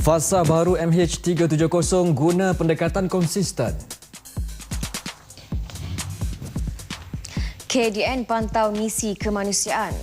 FASA baharu MH370 guna pendekatan konsisten. KDN pantau misi kemanusiaan.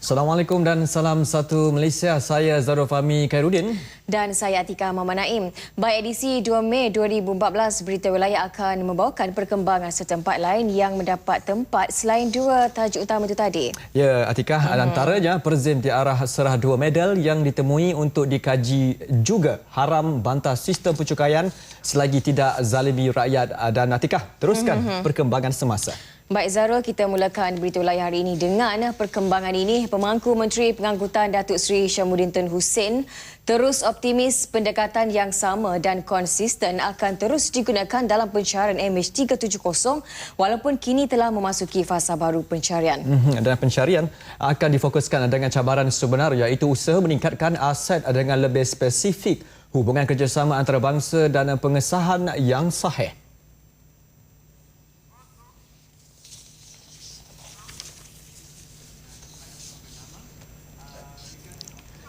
Assalamualaikum dan salam satu Malaysia. Saya Zarul Fahmi Khairuddin. Dan saya Atika Muhammad Naim. Baik, edisi 2 Mei 2014, Berita Wilayah akan membawakan perkembangan setempat lain yang mendapat tempat selain dua tajuk utama itu tadi. Ya, Atika, antaranya PERZIM DIARAH serah 2 medal yang ditemui untuk dikaji, juga haram bantah sistem percukaian selagi tidak zalimi rakyat. Dan Atika, teruskan perkembangan semasa. Baik Zarul, kita mulakan Berita Wilayah hari ini dengan perkembangan ini. Pemangku Menteri Pengangkutan Datuk Seri HISHAMUDDIN Tun Hussein terus optimis pendekatan yang sama dan konsisten akan terus digunakan dalam pencarian MH370 walaupun kini telah memasuki fasa baru pencarian. Dan pencarian akan difokuskan dengan cabaran sebenar, iaitu usaha meningkatkan aset dengan lebih spesifik, hubungan kerjasama antarabangsa dan pengesahan yang sahih.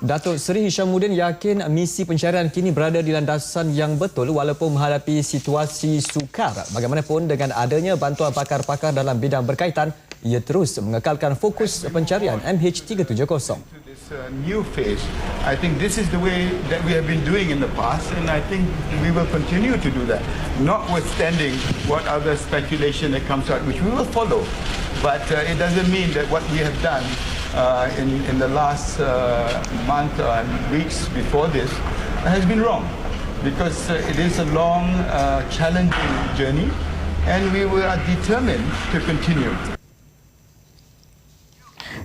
Datuk Seri HISHAMUDDIN yakin misi pencarian kini berada di landasan yang betul walaupun menghadapi situasi sukar. Bagaimanapun, dengan adanya bantuan pakar-pakar dalam bidang berkaitan, ia terus mengekalkan fokus pencarian MH370. New phase. I think this is the way that we have been doing in the past, and I think we will continue to do that, notwithstanding what other speculation that comes out, which we will follow. But it doesn't mean that what we have done in the last month and weeks before this has been wrong, because it is a long, challenging journey, and we are determined to continue.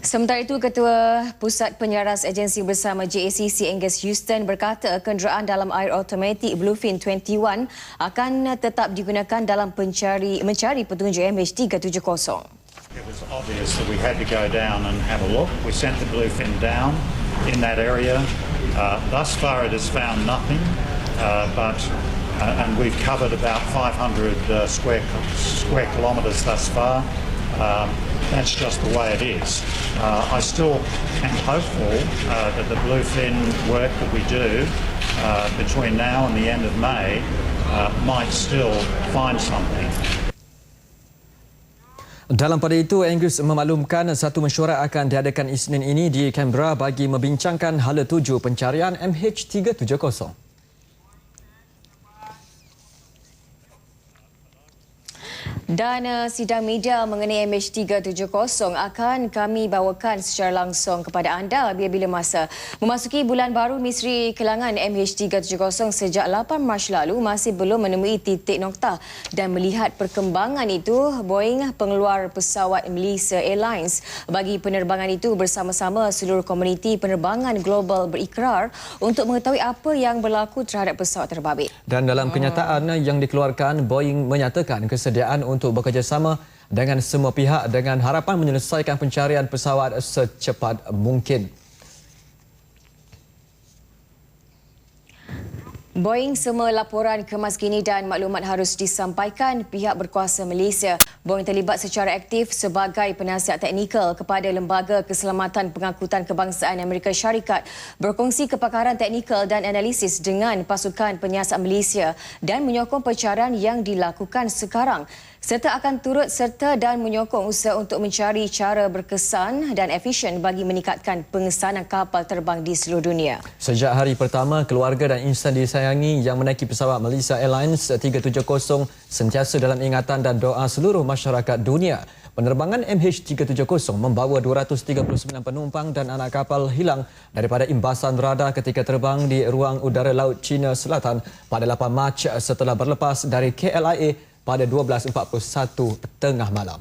Sementara itu, Ketua Pusat Penyaras Agensi Bersama JACC Angus Houston berkata kenderaan dalam air automatik Bluefin 21 akan tetap digunakan dalam mencari petunjuk MH370. It was obvious that we had to go down and have a look. We sent the bluefin down in that area. Thus far it has found nothing, and we've covered about 500 square kilometres thus far. That's just the way it is. I still am hopeful that the bluefin work that we do between now and the end of May might still find something. Dalam pada itu, Angus memaklumkan satu mesyuarat akan diadakan Isnin ini di Canberra bagi membincangkan hala tuju pencarian MH370. Dan sidang media mengenai MH370 akan kami bawakan secara langsung kepada anda bila-bila masa. Memasuki bulan baru, misteri kehilangan MH370 sejak 8 Mac lalu masih belum menemui titik noktah. Dan melihat perkembangan itu, Boeing, pengeluar pesawat Malaysia Airlines, bagi penerbangan itu bersama-sama seluruh komuniti penerbangan global berikrar untuk mengetahui apa yang berlaku terhadap pesawat terbabit. Dan dalam kenyataan yang dikeluarkan, Boeing menyatakan kesediaan untuk bekerjasama dengan semua pihak dengan harapan menyelesaikan pencarian pesawat secepat mungkin. Boeing, semua laporan kemas kini dan maklumat harus disampaikan pihak berkuasa Malaysia. Boeing terlibat secara aktif sebagai penasihat teknikal kepada Lembaga Keselamatan Pengangkutan Kebangsaan Amerika Syarikat, berkongsi kepakaran teknikal dan analisis dengan pasukan penyiasat Malaysia dan menyokong pencarian yang dilakukan sekarang, serta akan turut serta dan menyokong usaha untuk mencari cara berkesan dan efisien bagi meningkatkan pengesanan kapal terbang di seluruh dunia. Sejak hari pertama, keluarga dan insan disayangi yang menaiki pesawat Malaysia Airlines 370 sentiasa dalam ingatan dan doa seluruh masyarakat dunia. Penerbangan MH370 membawa 239 penumpang dan anak kapal hilang daripada imbasan radar ketika terbang di ruang udara Laut Cina Selatan pada 8 Mac setelah berlepas dari KLIA pada 12.41 tengah malam.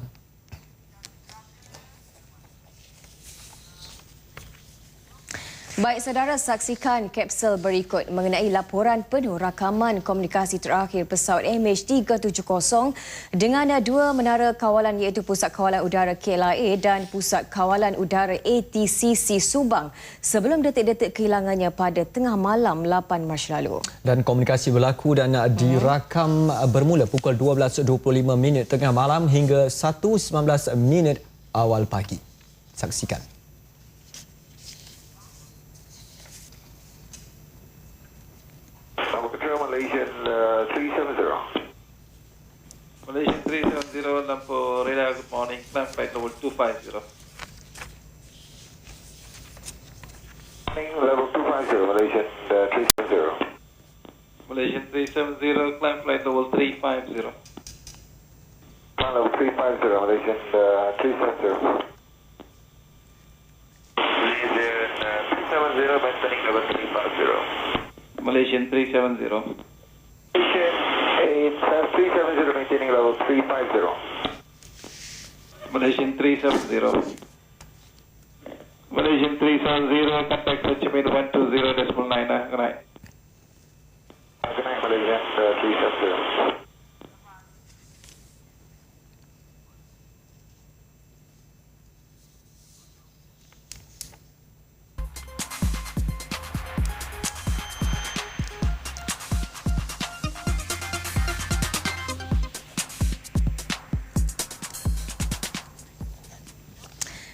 Baik saudara, saksikan kapsul berikut mengenai laporan penuh rakaman komunikasi terakhir pesawat MH370 dengan dua menara kawalan iaitu Pusat Kawalan Udara KLIA dan Pusat Kawalan Udara ATCC Subang sebelum detik-detik kehilangannya pada tengah malam 8 Mac lalu. Dan komunikasi berlaku dan dirakam bermula pukul 12.25 tengah malam hingga 1.19 awal pagi. Saksikan. Malaysian 370. Malaysian 370, lampu radar, good morning, climb flight level 250. Level 250, Malaysian 370. Malaysian 370, climb flight level 350. Climb level 350, Malaysian 370. Malaysian 370, maintaining level 350. Malaysian 370. Malaysian 370, maintaining level 350. Malaysian 370. Malaysian 370, contact HISHAMUDDIN 120.9. Good night. Good night, Malaysian 370.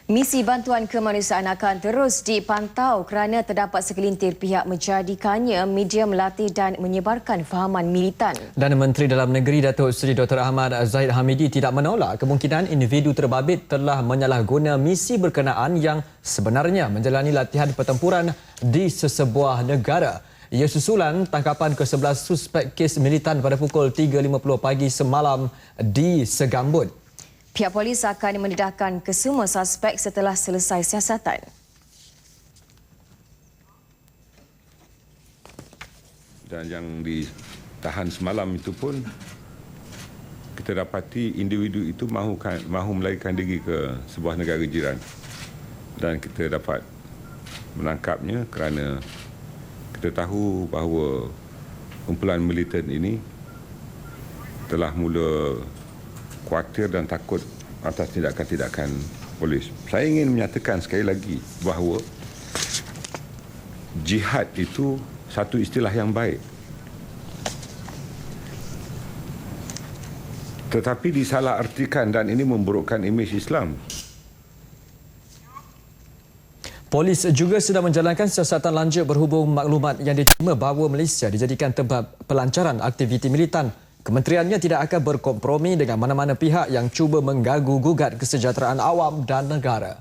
Misi bantuan kemanusiaan akan terus dipantau kerana terdapat segelintir pihak menjadikannya media melatih dan menyebarkan fahaman militan. Dan Menteri Dalam Negeri Datuk Seri Dr. Ahmad Zahid Hamidi tidak menolak kemungkinan individu terbabit telah menyalahguna misi berkenaan yang sebenarnya menjalani latihan pertempuran di sesebuah negara. Ia susulan tangkapan ke-11 suspek kes militan pada pukul 3.50 pagi semalam di Segambut. Pihak polis akan mendedahkan kesemua suspek setelah selesai siasatan. Dan yang ditahan semalam itu pun kita dapati individu itu mahu melarikan diri ke sebuah negara jiran. Dan kita dapat menangkapnya kerana kita tahu bahawa kumpulan militan ini telah mula khawatir dan takut atas tindakan-tindakan polis. Saya ingin menyatakan sekali lagi bahawa jihad itu satu istilah yang baik. Tetapi disalahartikan dan ini memburukkan imej Islam. Polis juga sedang menjalankan siasatan lanjut berhubung maklumat yang diterima bahawa Malaysia dijadikan tempat pelancaran aktiviti militan. Kementeriannya tidak akan berkompromi dengan mana-mana pihak yang cuba mengganggu-gugat kesejahteraan awam dan negara.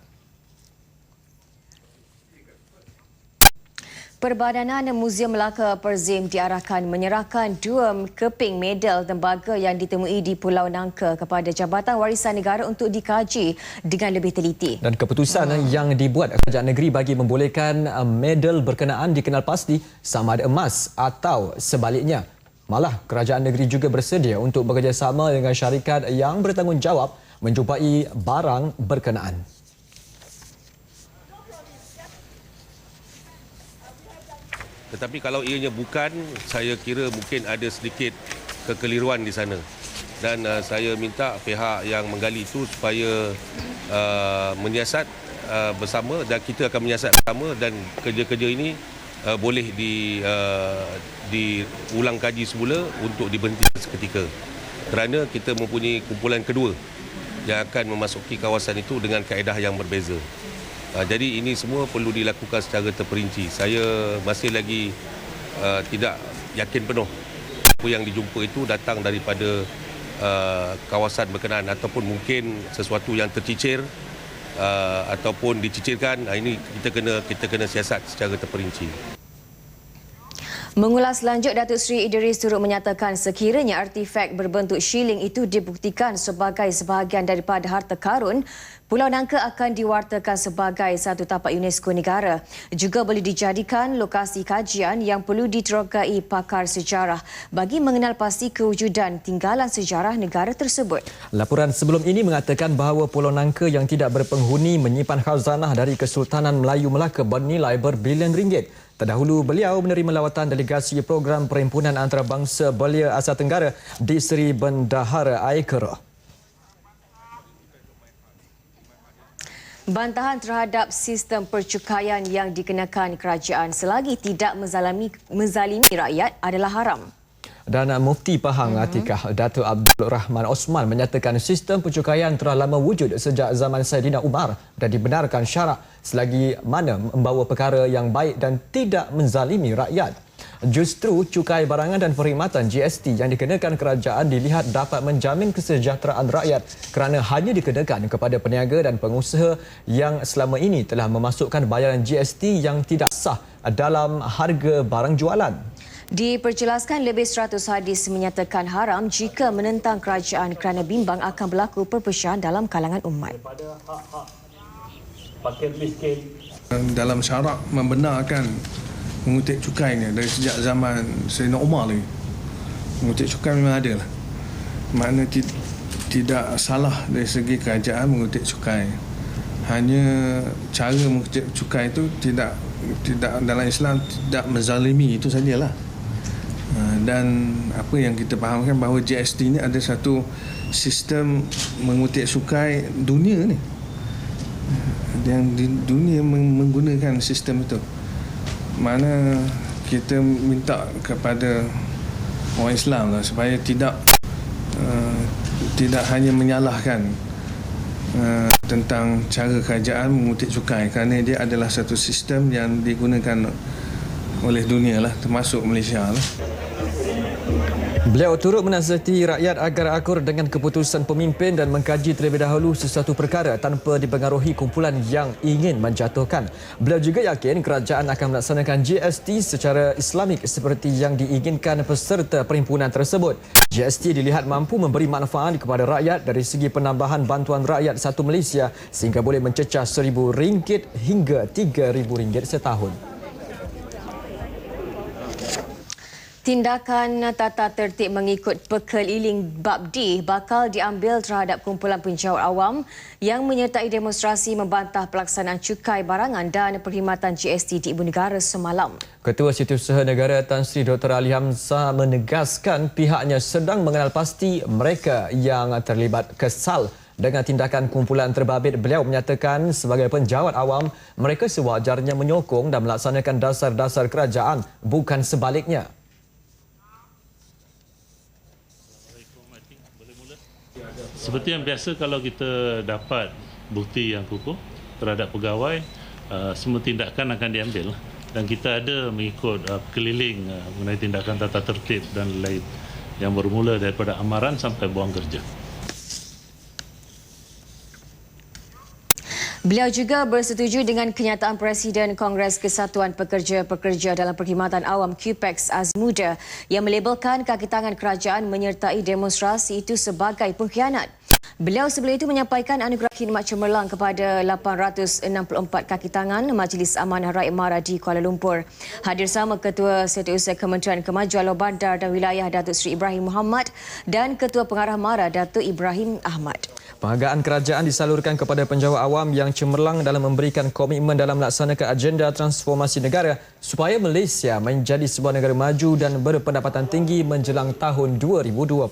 Perbadanan Muzium Melaka PERZIM diarahkan menyerahkan 2 keping medal tembaga yang ditemui di Pulau Nangka kepada Jabatan Warisan Negara untuk dikaji dengan lebih teliti. Dan keputusan yang dibuat kerajaan negeri bagi membolehkan medal berkenaan dikenal pasti sama ada emas atau sebaliknya. Malah, kerajaan negeri juga bersedia untuk bekerjasama dengan syarikat yang bertanggungjawab menjumpai barang berkenaan. Tetapi kalau ianya bukan, saya kira mungkin ada sedikit kekeliruan di sana. Dan saya minta pihak yang menggali itu supaya menyiasat bersama dan kita akan menyiasat bersama dan kerja-kerja ini boleh diulang kaji semula untuk diberhentikan seketika. Kerana kita mempunyai kumpulan kedua yang akan memasuki kawasan itu dengan kaedah yang berbeza. Jadi ini semua perlu dilakukan secara terperinci. Saya masih lagi tidak yakin penuh apa yang dijumpa itu datang daripada kawasan berkenaan ataupun mungkin sesuatu yang tercicir ataupun dicicirkan. Ini kita kena siasat secara terperinci. Mengulas lanjut, Datuk Seri Idris turut menyatakan sekiranya artifak berbentuk shilling itu dibuktikan sebagai sebahagian daripada harta karun, Pulau Nangka akan diwartakan sebagai satu tapak UNESCO negara. Juga boleh dijadikan lokasi kajian yang perlu diterogai pakar sejarah bagi mengenal pasti kewujudan tinggalan sejarah negara tersebut. Laporan sebelum ini mengatakan bahawa Pulau Nangka yang tidak berpenghuni menyimpan khazanah dari Kesultanan Melayu Melaka bernilai berbilion ringgit. Terdahulu beliau menerima lawatan delegasi program perhimpunan antarabangsa Belia Asia Tenggara di Seri Bendahara Aikara. Bantahan terhadap sistem percukaian yang dikenakan kerajaan selagi tidak menzalimi rakyat adalah haram. Dan Mufti Pahang Atikah Datuk Abdul Rahman Osman menyatakan sistem percukaian telah lama wujud sejak zaman Saidina Umar dan dibenarkan syarak selagi mana membawa perkara yang baik dan tidak menzalimi rakyat. Justru cukai barangan dan perkhidmatan GST yang dikenakan kerajaan dilihat dapat menjamin kesejahteraan rakyat kerana hanya dikenakan kepada peniaga dan pengusaha yang selama ini telah memasukkan bayaran GST yang tidak sah dalam harga barang jualan. Diperjelaskan lebih 100 hadis menyatakan haram jika menentang kerajaan kerana bimbang akan berlaku perpecahan dalam kalangan umat. Dalam syarak membenarkan mengutip cukainya dari sejak zaman Saidina Umar lagi. Mengutip cukai memang ada lah. Makna tidak salah dari segi kerajaan mengutip cukai. Hanya cara mengutip cukai itu tidak dalam Islam tidak menzalimi, itu sajalah. Dan apa yang kita fahamkan bahawa GST ini ada satu sistem mengutip cukai dunia ni. Yang di dunia menggunakan sistem itu. Mana kita minta kepada orang Islam lah, supaya tidak hanya menyalahkan tentang cara kerajaan mengutip cukai, kerana dia adalah satu sistem yang digunakan oleh dunia lah, termasuk Malaysia lah. Beliau turut menasihati rakyat agar akur dengan keputusan pemimpin dan mengkaji terlebih dahulu sesuatu perkara tanpa dipengaruhi kumpulan yang ingin menjatuhkan. Beliau juga yakin kerajaan akan melaksanakan GST secara Islamik seperti yang diinginkan peserta perhimpunan tersebut. GST dilihat mampu memberi manfaat kepada rakyat dari segi penambahan bantuan rakyat satu Malaysia sehingga boleh mencecah RM1,000 hingga RM3,000 setahun. Tindakan tata tertib mengikut pekeliling bab D bakal diambil terhadap kumpulan penjawat awam yang menyertai demonstrasi membantah pelaksanaan cukai barangan dan perkhidmatan GST di Ibu Negara semalam. Ketua Setiausaha Negara Tan Sri Dr. Ali Hamzah menegaskan pihaknya sedang mengenal pasti mereka yang terlibat kesal dengan tindakan kumpulan terbabit. Beliau menyatakan sebagai penjawat awam, mereka sewajarnya menyokong dan melaksanakan dasar-dasar kerajaan, bukan sebaliknya. Seperti yang biasa, kalau kita dapat bukti yang kukuh terhadap pegawai, semua tindakan akan diambil. Dan kita ada mengikut keliling mengenai tindakan tata tertib dan lain yang bermula daripada amaran sampai buang kerja. Beliau juga bersetuju dengan kenyataan Presiden Kongres Kesatuan Pekerja-Pekerja dalam Perkhidmatan Awam QPEX Azmuda yang melabelkan kaki tangan kerajaan menyertai demonstrasi itu sebagai pengkhianat. Beliau sebelum itu menyampaikan anugerah khidmat cemerlang kepada 864 kaki tangan Majlis Amanah Rakyat MARA di Kuala Lumpur. Hadir sama Ketua Setiausaha Kementerian Kemajuan Luar Bandar dan Wilayah Datuk Seri Ibrahim Muhammad dan Ketua Pengarah MARA Datuk Ibrahim Ahmad. Penghargaan kerajaan disalurkan kepada penjawat awam yang cemerlang dalam memberikan komitmen dalam melaksanakan agenda transformasi negara supaya Malaysia menjadi sebuah negara maju dan berpendapatan tinggi menjelang tahun 2020.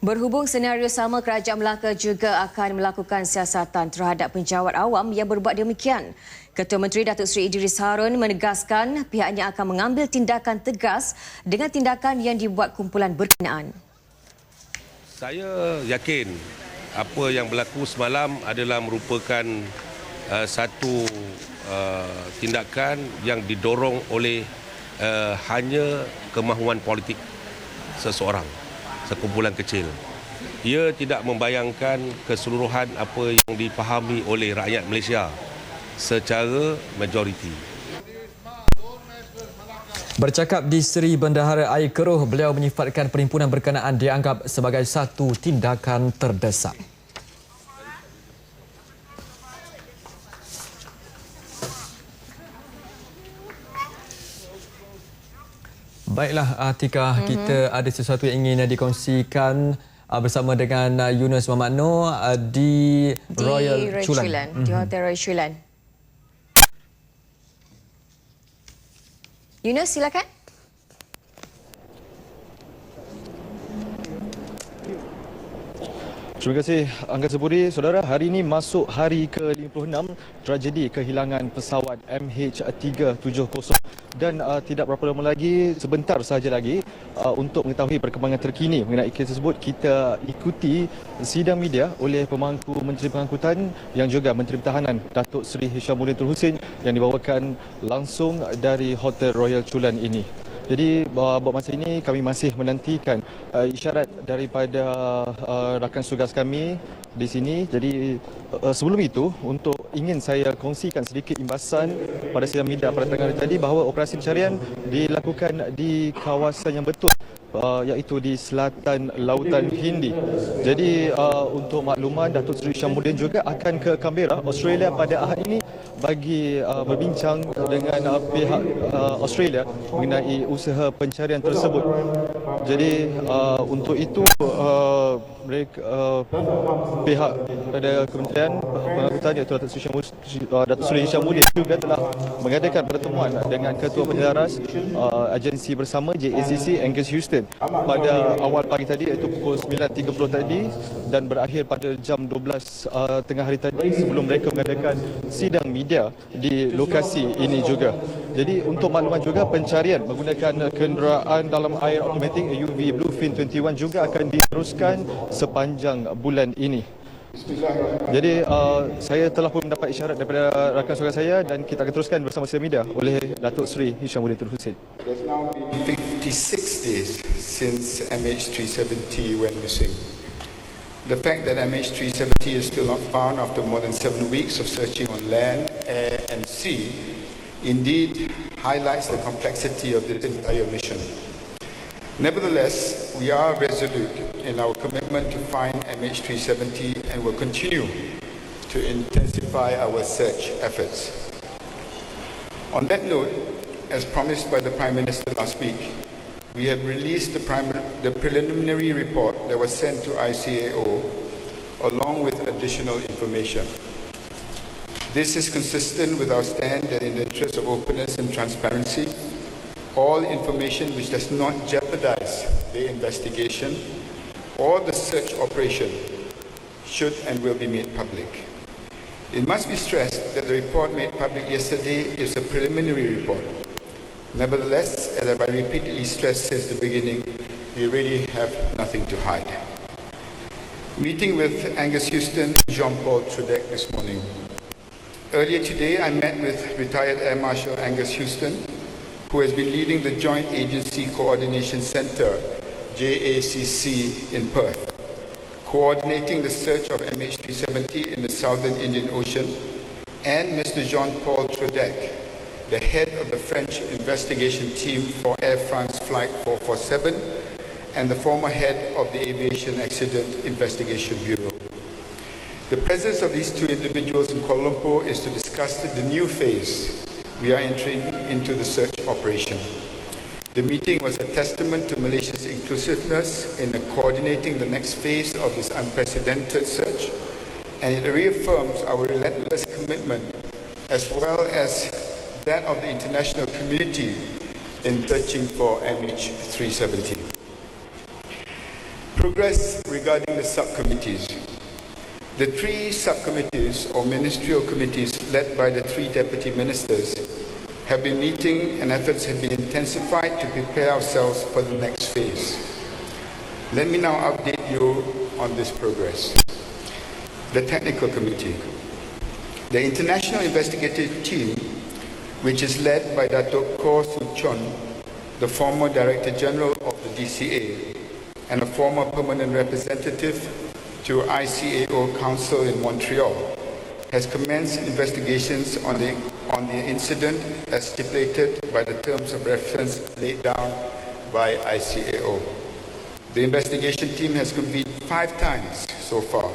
Berhubung senario sama, Kerajaan Melaka juga akan melakukan siasatan terhadap penjawat awam yang berbuat demikian. Ketua Menteri Datuk Seri Idris Harun menegaskan pihaknya akan mengambil tindakan tegas dengan tindakan yang dibuat kumpulan berkenaan. Saya yakin apa yang berlaku semalam adalah merupakan satu tindakan yang didorong oleh hanya kemahuan politik seseorang, sekumpulan kecil. Ia tidak membayangkan keseluruhan apa yang dipahami oleh rakyat Malaysia secara majoriti. Bercakap di Seri Bendahara Air Keruh, beliau menyifatkan perhimpunan berkenaan dianggap sebagai satu tindakan terdesak. Baiklah Atika, kita ada sesuatu yang ingin dikongsikan bersama dengan Yunus Muhammad Noor di Royal Chulan. Di Hotel Royal Chulan. Yunus, silakan. Terima kasih Angga Sepuri. Saudara, hari ini masuk hari ke-56 tragedi kehilangan pesawat MH370 dan tidak berapa lama lagi, sebentar sahaja lagi untuk mengetahui perkembangan terkini mengenai kes tersebut, kita ikuti sidang media oleh pemangku Menteri Pengangkutan yang juga Menteri Pertahanan Datuk Seri HISHAMUDDIN yang dibawakan langsung dari Hotel Royal Chulan ini. Jadi buat masa ini kami masih menantikan isyarat daripada rakan tugas kami di sini. Jadi sebelum itu, untuk ingin saya kongsikan sedikit imbasan pada sidang media pada tengah hari tadi bahawa operasi pencarian dilakukan di kawasan yang betul, iaitu di selatan Lautan Hindi. Jadi untuk makluman, Datuk Seri HISHAMUDDIN juga akan ke Canberra, Australia pada Ahad ini bagi berbincang dengan pihak Australia mengenai usaha pencarian tersebut. Jadi untuk itu pihak pada Kementerian Pengangkutan iaitu Datuk Seri HISHAMUDDIN juga telah mengadakan pertemuan dengan Ketua Penjelaras agensi bersama JACC Angus Houston pada awal pagi tadi, iaitu pukul 9.30 tadi, dan berakhir pada jam 12 tengah hari tadi sebelum mereka mengadakan sidang media di lokasi ini juga. Jadi untuk makluman juga, pencarian menggunakan kenderaan dalam air automatik UV Bluefin 21 juga akan diteruskan sepanjang bulan ini. Jadi saya telah pun mendapat isyarat daripada rakan saudara saya dan kita akan teruskan bersama sidang media oleh Datuk Seri HISHAMUDDIN. There's now been 56 days since MH370 went missing. The fact that MH370 is still not found after more than 7 weeks of searching on land, air and sea indeed highlights the complexity of this entire mission. Nevertheless, we are resolute in our commitment to find MH370 and will continue to intensify our search efforts. On that note, as promised by the Prime Minister last week, we have released the preliminary report that was sent to ICAO along with additional information. This is consistent with our stand that in the interest of openness and transparency, all information which does not jeopardize the investigation or the search operation should and will be made public. It must be stressed that the report made public yesterday is a preliminary report. Nevertheless, as I repeatedly stressed since the beginning, we really have nothing to hide. Meeting with Angus Houston and Jean-Paul TIDAK this morning. Earlier today, I met with retired Air Marshal Angus Houston, who has been leading the Joint Agency Coordination Centre, JACC, in Perth, coordinating the search of MH370 in the Southern Indian Ocean, and Mr. Jean-Paul TIDAK, the head of the French investigation team for Air France Flight 447 and the former head of the Aviation Accident Investigation Bureau. The presence of these two individuals in Kuala Lumpur is to discuss the new phase we are entering into the search operation. The meeting was a testament to Malaysia's inclusiveness in coordinating the next phase of this unprecedented search, and it reaffirms our relentless commitment as well as that of the international community in searching for MH370. Progress regarding the subcommittees. The three subcommittees or ministerial committees led by the three deputy ministers have been meeting and efforts have been intensified to prepare ourselves for the next phase. Let me now update you on this progress. The technical committee. The international investigative team, which is led by Datuk Koh Soo Chon, the former Director General of the DCA and a former permanent representative to ICAO Council in Montreal, has commenced investigations on the incident as stipulated by the terms of reference laid down by ICAO. The investigation team has convened 5 times so far,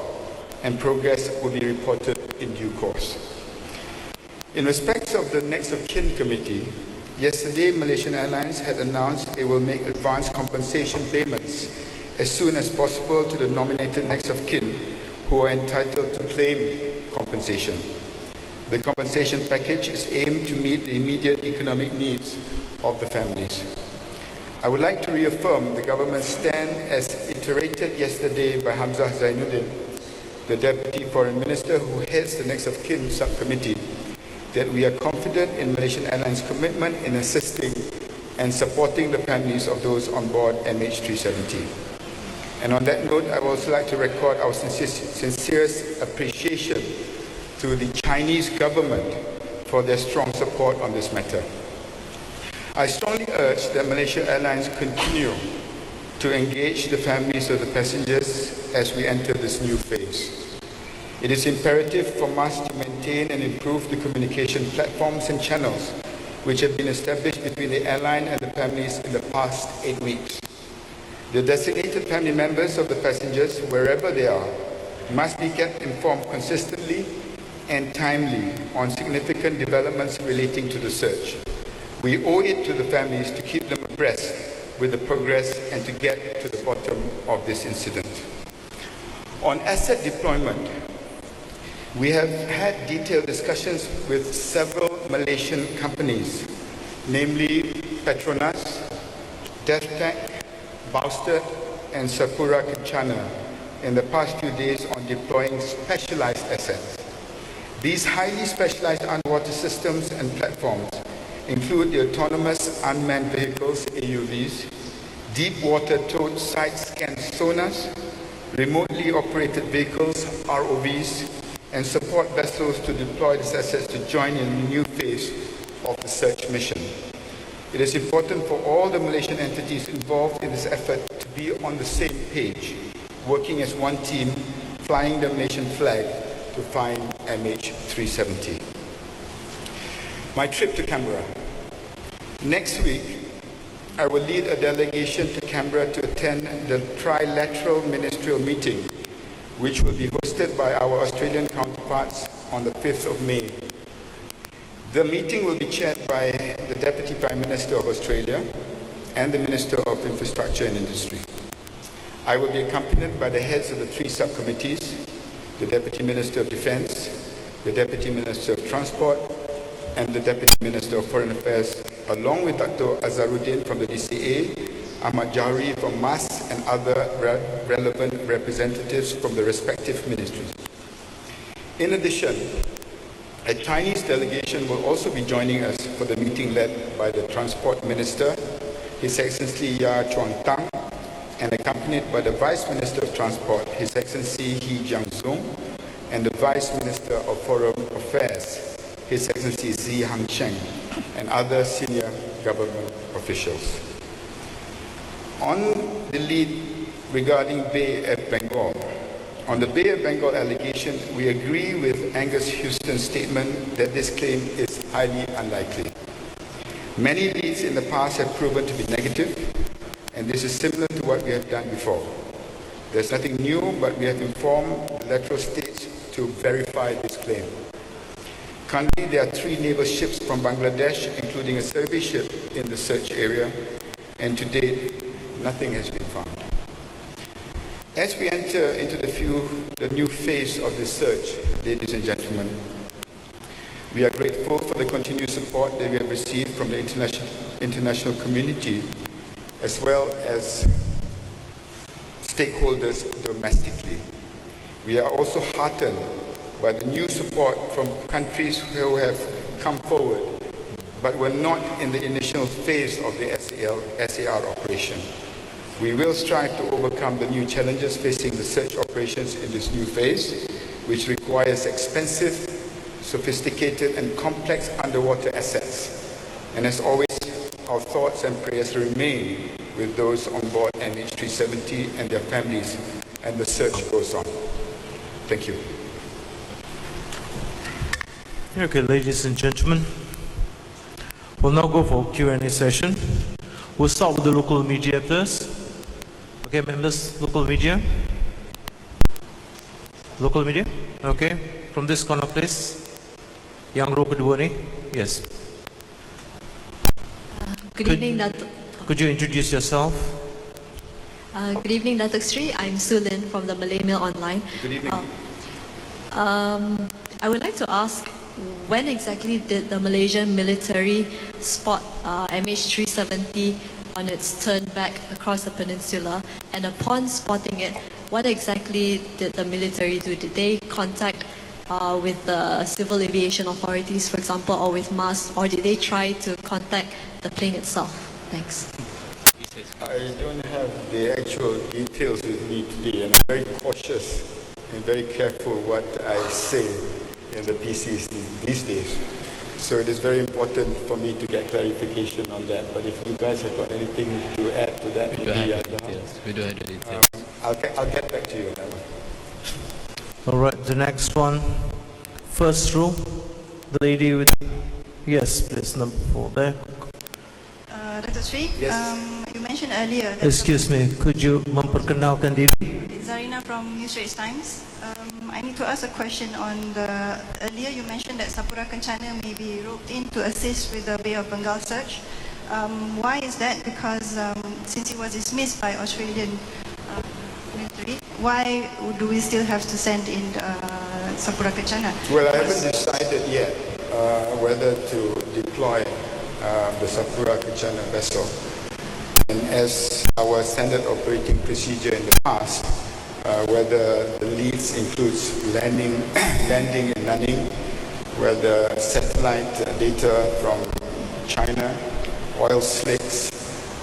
and progress will be reported in due course. In respect of the Next of Kin Committee, yesterday Malaysian Airlines had announced it will make advance compensation payments as soon as possible to the nominated Next of Kin who are entitled to claim compensation. The compensation package is aimed to meet the immediate economic needs of the families. I would like to reaffirm the government's stand as iterated yesterday by Hamzah Zainuddin, the Deputy Foreign Minister who heads the Next of Kin subcommittee, that we are confident in Malaysian Airlines' commitment in assisting and supporting the families of those on board MH370. And on that note, I would also like to record our sincerest appreciation to the Chinese government for their strong support on this matter. I strongly urge that Malaysia Airlines continue to engage the families of the passengers as we enter this new phase. It is imperative for us to maintain and improve the communication platforms and channels which have been established between the airline and the families in the past 8 weeks. The designated family members of the passengers, wherever they are, must be kept informed consistently and timely on significant developments relating to the search. We owe it to the families to keep them abreast with the progress and to get to the bottom of this incident. On asset deployment, we have had detailed discussions with several Malaysian companies, namely Petronas, DevTech, Baustert, and Sakura Kencana, in the past few days on deploying specialized assets. These highly specialized underwater systems and platforms include the autonomous unmanned vehicles, AUVs, deep water towed side scan sonars, remotely operated vehicles, ROVs, and support vessels to deploy these assets to join in a new phase of the search mission. It is important for all the Malaysian entities involved in this effort to be on the same page, working as one team, flying the Malaysian flag to find MH370. My trip to Canberra. Next week, I will lead a delegation to Canberra to attend the trilateral ministerial meeting, which will be hosted by our Australian counterparts on the 5th of May. The meeting will be chaired by the Deputy Prime Minister of Australia and the Minister of Infrastructure and Industry. I will be accompanied by the heads of the 3 subcommittees, the Deputy Minister of Defence, the Deputy Minister of Transport, and the Deputy Minister of Foreign Affairs, along with Dr. Azharuddin from the DCA, Ahmad Jahri from MAS, and other relevant representatives from the respective ministries. In addition, a Chinese delegation will also be joining us for the meeting led by the Transport Minister, His Excellency Ya Chuan-Tang, and accompanied by the Vice Minister of Transport, His Excellency He Jiangzhong, and the Vice Minister of Foreign Affairs, His Excellency Zi Hangsheng, and other senior government officials. On the lead regarding Bay of Bengal, on the Bay of Bengal allegation, we agree with Angus Houston's statement that this claim is highly unlikely. Many leads in the past have proven to be negative, and this is similar to what we have done before. There's nothing new, but we have informed the lateral states to verify this claim. Currently, there are 3 naval ships from Bangladesh, including a survey ship in the search area, and to date, nothing has been found. As we enter into the new phase of this search, ladies and gentlemen, we are grateful for the continued support that we have received from the international community, as well as stakeholders domestically. We are also heartened by the new support from countries who have come forward, but were not in the initial phase of the SAR operation. We will strive to overcome the new challenges facing the search operations in this new phase, which requires expensive, sophisticated, and complex underwater assets. And as always, our thoughts and prayers remain with those on board MH370 and their families, and the search goes on. Thank you. Okay, ladies and gentlemen, we'll now go for Q&A session. We'll start with the local media first. Okay, members, local media. Local media, okay. From this corner, please. Yang row kedua ni, yes. Good evening, Datuk. Could you introduce yourself? Good evening, Datuk Sri. I'm Sulin from the Malay Mail Online. Good evening. I would like to ask, when exactly did the Malaysian military spot MH370 on its turn back across the peninsula? And upon spotting it, what exactly did the military do? Did they contact with the civil aviation authorities, for example, or with MAS, or did they try to contact the plane itself? Thanks. I don't have the actual details with me today, and I'm very cautious and very careful what I say in the PCs these days. So it is very important for me to get clarification on that. But if you guys have got anything to add to that, we do have the details. We do have the details. I'll get back to you on that one. All right, the next one. First row, the lady with, yes, please, number 4 there. Dr. Sri, yes. You mentioned earlier that... Excuse me, could you memperkenalkan diri? Zarina from News Straits Times. I need to ask a question on the... Earlier you mentioned that Sapura Kencana may be roped in to assist with the Bay of Bengal search. Why is that? Because since it was dismissed by Australian military, why do we still have to send in Sapura Kencana? Well, I haven't decided yet whether to deploy the Sapura Kencana vessel. And as our standard operating procedure in the past, whether the leads includes landing and landing, whether satellite data from China, oil slicks,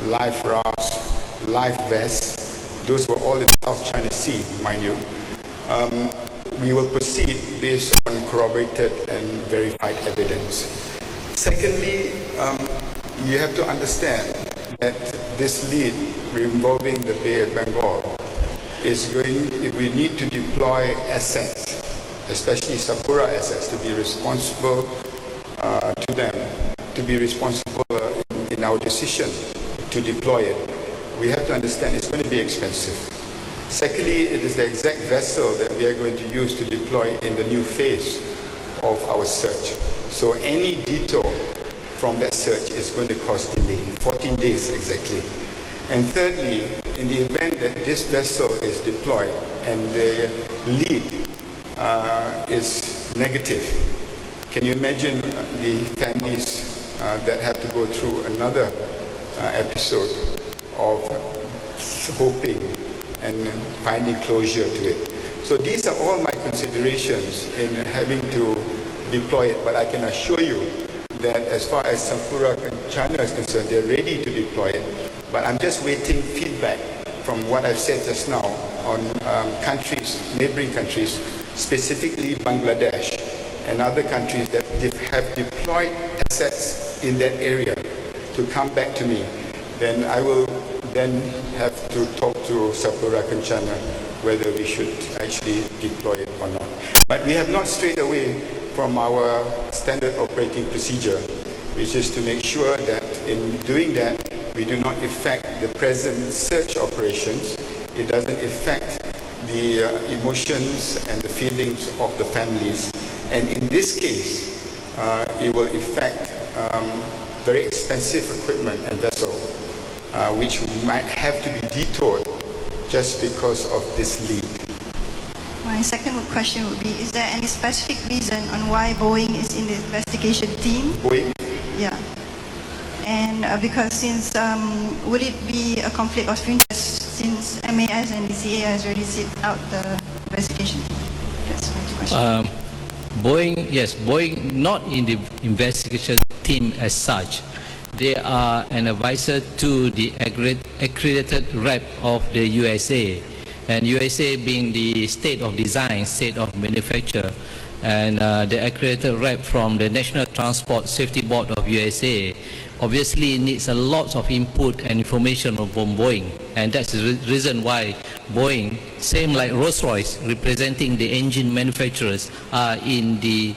live rafts, live vests, those were all in South China Sea, mind you. We will proceed based on corroborated and verified evidence. Secondly, you have to understand that this lead involving the Bay of Bengal is going, if we need to deploy assets, especially Sapura assets, to be responsible to them, to be responsible in our decision to deploy it, we have to understand it's going to be expensive. Secondly, it is the exact vessel that we are going to use to deploy in the new phase of our search. So any detour from that search is going to cost delay, 14 days exactly. And thirdly, in the event that this vessel is deployed and the lead is negative, can you imagine the families that have to go through another episode of hoping and finding closure to it? So these are all my considerations in having to deploy it, but I can assure you that as far as Sapura Kencana is concerned, they're ready to deploy it. But I'm just waiting feedback from what I've said just now on countries, neighboring countries, specifically Bangladesh and other countries that have deployed assets in that area to come back to me. Then I will then have to talk to Sapura Kencana whether we should actually deploy it or not. But we have not strayed away from our standard operating procedure, which is to make sure that in doing that, we do not affect the present search operations. It doesn't affect the emotions and the feelings of the families. And in this case, it will affect very expensive equipment and vessel, which might have to be detoured just because of this lead. My second question would be, is there any specific reason on why Boeing is in the investigation team? Boeing? Yeah. And because since, would it be a conflict of interest since MAS and DCA has already set out the investigation team? That's my question. Boeing, yes, Boeing not in the investigation team as such. They are an advisor to the accredited rep of the USA. And USA being the state of design, state of manufacture, and the accredited rep from the National Transport Safety Board of USA obviously needs a lot of input and information from Boeing, and that's the reason why Boeing, same like Rolls-Royce, representing the engine manufacturers, are in the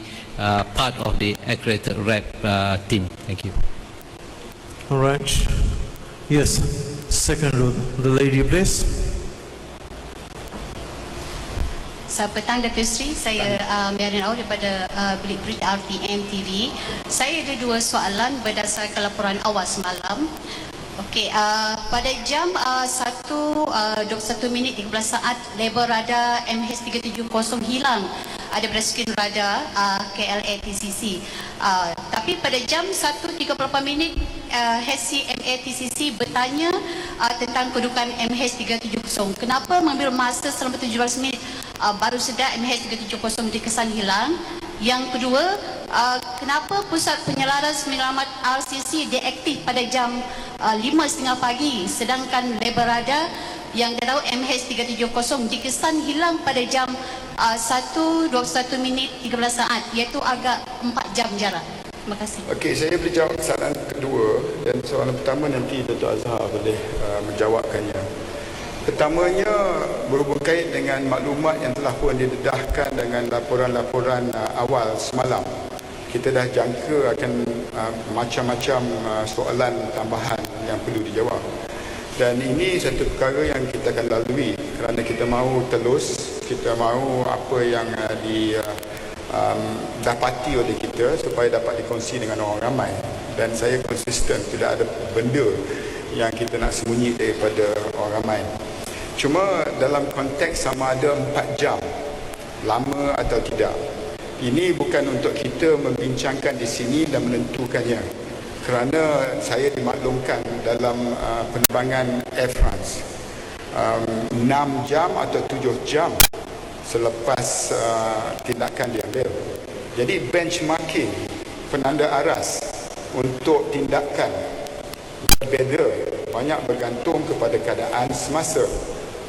part of the accredited rep team. Thank you. All right. Yes, second row, the lady please. Selamat petang Datuk Seri, saya Marian Au daripada Berita RTM TV. Saya ada dua soalan berdasarkan laporan awal semalam. Okey, pada jam 1.21 minit 13 saat label radar MH370 hilang daripada skrin radar KLA TCC. Tapi pada jam 1.38 minit HCMA TCC bertanya tentang kedudukan MH370. Kenapa mengambil masa selama 17 minit baru sedar MH370 dikesan hilang? Yang kedua, kenapa pusat penyelaras penyelamat RCC deaktif pada jam 5.30 pagi sedangkan label radar yang dia tahu MH370 dikesan hilang pada jam 1.21 minit 13 saat, iaitu agak 4 jam jarak. Terima kasih. Okey, saya boleh jawab soalan kedua dan soalan pertama nanti Datuk Azhar boleh menjawabkannya. Pertamanya berhubung kait dengan maklumat yang telah pun didedahkan dengan laporan-laporan awal semalam. Kita dah jangka akan macam-macam soalan tambahan yang perlu dijawab. Dan ini satu perkara yang kita akan lalui kerana kita mahu telus, kita mahu apa yang dapati oleh kita supaya dapat dikongsi dengan orang ramai. Dan saya konsisten, tidak ada benda yang kita nak sembunyi daripada orang ramai. Cuma dalam konteks sama ada 4 jam lama atau tidak, ini bukan untuk kita membincangkan di sini dan menentukannya, kerana saya dimaklumkan dalam penerbangan Air France 6 jam atau 7 jam selepas tindakan diambil. Jadi benchmarking, penanda aras untuk tindakan berbeza, banyak bergantung kepada keadaan semasa.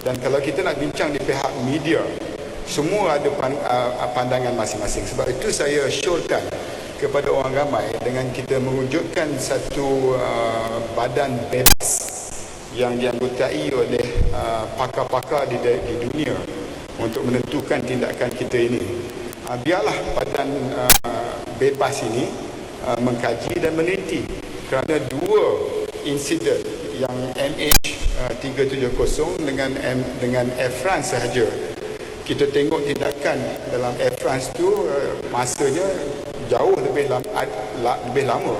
Dan kalau kita nak bincang di pihak media, semua ada pandangan masing-masing. Sebab itu saya syorkan kepada orang ramai dengan kita mewujudkan satu badan bebas yang dianggotai oleh pakar-pakar di dunia untuk menentukan tindakan kita ini. Biarlah badan bebas ini mengkaji dan meneliti, kerana dua insiden yang MH370 dengan Air France sahaja, kita tengok tindakan dalam Air France tu masanya jauh lebih lama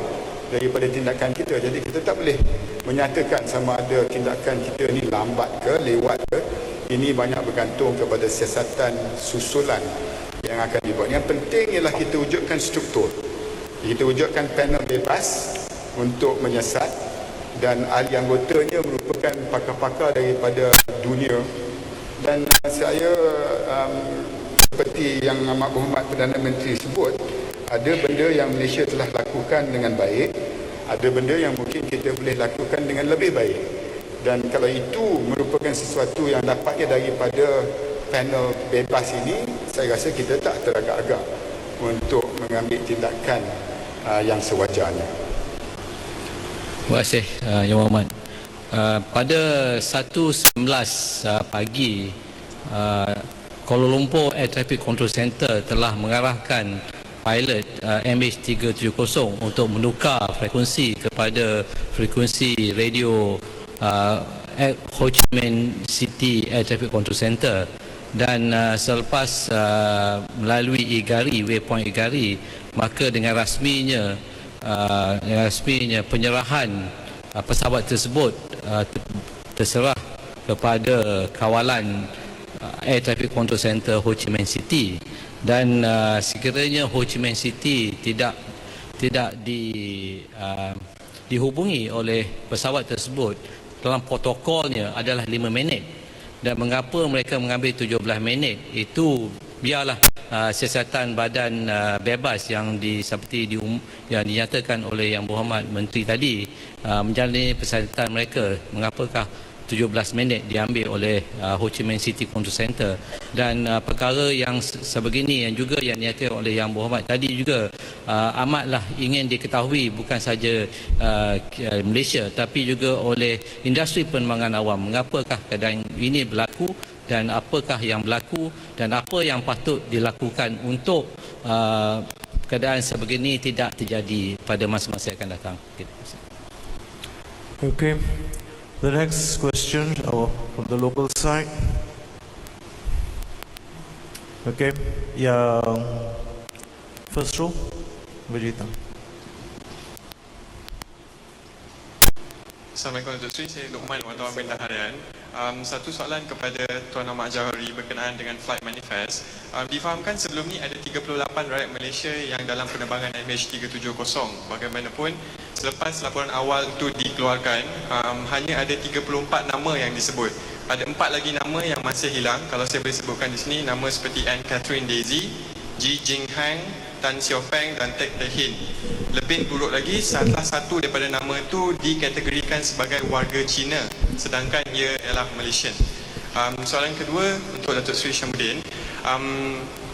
daripada tindakan kita. Jadi kita tak boleh menyatakan sama ada tindakan kita ni lambat ke lewat ke. Ini banyak bergantung kepada siasatan susulan yang akan dibuat. Yang penting ialah kita wujudkan struktur, kita wujudkan panel bebas untuk menyiasat, dan ahli anggotanya merupakan pakar-pakar daripada dunia. Dan saya seperti yang Amat Berhormat Perdana Menteri sebut, ada benda yang Malaysia telah lakukan dengan baik, ada benda yang mungkin kita boleh lakukan dengan lebih baik. Dan kalau itu merupakan sesuatu yang dapatnya daripada panel bebas ini, saya rasa kita tak teragak-agak untuk mengambil tindakan yang sewajarnya. Terima kasih Yang Berhormat. Pada 1.19 pagi, Kuala Lumpur Air Traffic Control Center telah mengarahkan pilot MH370 untuk menukar frekuensi kepada frekuensi radio Ho Chi Minh City Air Traffic Control Center. Dan selepas melalui Igari, waypoint Igari, maka dengan rasminya penyerahan pesawat tersebut terserah kepada kawalan Air Traffic Control Center Ho Chi Minh City. Dan sekiranya Ho Chi Minh City tidak dihubungi oleh pesawat tersebut, dalam protokolnya adalah 5 minit. Dan mengapa mereka mengambil 17 minit, itu biarlah siasatan badan bebas yang seperti yang dinyatakan oleh Yang Berhormat Menteri tadi, menjalani persyaratan mereka. Mengapakah 17 minit diambil oleh Ho Chi Minh City Control Center. Dan perkara yang sebegini yang juga yang dinyatakan oleh Yang Berhormat tadi juga amatlah ingin diketahui bukan saja Malaysia tapi juga oleh industri penerbangan awam. Mengapakah keadaan ini berlaku dan apakah yang berlaku dan apa yang patut dilakukan untuk keadaan sebegini tidak terjadi pada masa-masa yang akan datang. Okay. The next question from the local side. Okay. Yang first row, Berita. Assalamualaikum Datuk Seri, saya Luqman, wartawan Berita Harian. Satu soalan kepada Tuan Ahmad Jauhari berkenaan dengan flight manifest. Difahamkan sebelum ni ada 38 rakyat Malaysia yang dalam penerbangan MH370. Bagaimanapun, selepas laporan awal itu dikeluarkan, hanya ada 34 nama yang disebut. Ada 4 lagi nama yang masih hilang. Kalau saya boleh sebutkan di sini, nama seperti Anne Catherine Daisy, Ji Jing Hang, Tan Xiao Peng dan Tek Tehin. Lebih buruk lagi, salah satu daripada nama itu dikategorikan sebagai warga Cina, sedangkan ia ialah Malaysian. Soalan kedua untuk Datuk Seri HISHAMUDDIN,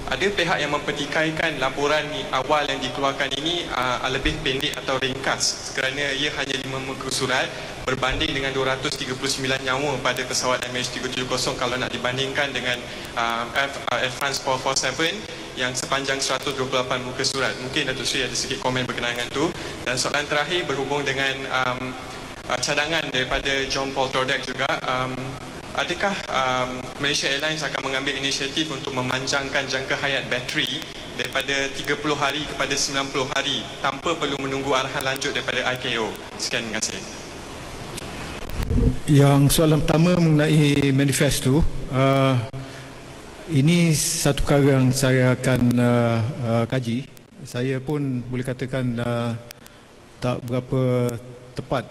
ada pihak yang mempertikaikan laporan awal yang dikeluarkan ini lebih pendek atau ringkas kerana ia hanya 5 muka surat berbanding dengan 239 nyawa pada pesawat MH370 kalau nak dibandingkan dengan Air France 447 yang sepanjang 128 muka surat. Mungkin Datuk Seri ada sedikit komen berkenaan dengan itu. Dan soalan terakhir berhubung dengan cadangan daripada John Paul Trodek juga. Adakah Malaysia Airlines akan mengambil inisiatif untuk memanjangkan jangka hayat bateri daripada 30 hari kepada 90 hari tanpa perlu menunggu arahan lanjut daripada ICAO? Sekian, terima kasih. Yang soalan pertama mengenai manifesto, ini satu perkara yang saya akan kaji. Saya pun boleh katakan tak berapa tepat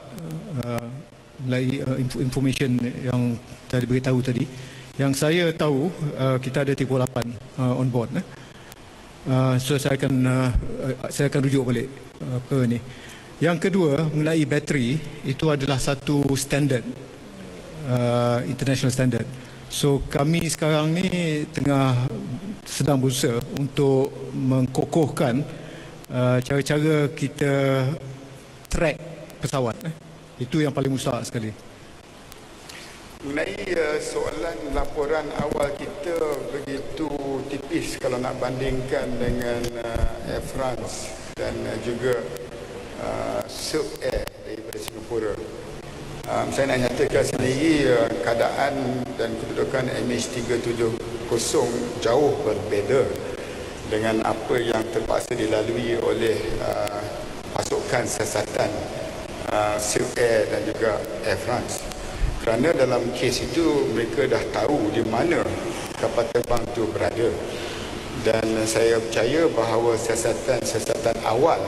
melalui information yang tadi beritahu tadi. Yang saya tahu kita ada 38 on board. So saya akan rujuk balik apa ni. Yang kedua mengenai bateri, itu adalah satu standard, international standard. So kami sekarang ni sedang berusaha untuk mengkokohkan cara-cara kita track pesawat. Itu yang paling besar sekali. Mengenai soalan laporan awal kita begitu tipis kalau nak bandingkan dengan Air France dan juga Air daripada Singapura. Saya nak nyatakan sendiri keadaan dan kedudukan MH370 jauh berbeza dengan apa yang terpaksa dilalui oleh pasukan siasatan Air dan juga Air France. Kerana dalam kes itu mereka dah tahu di mana kapal terbang itu berada. Dan saya percaya bahawa siasatan awal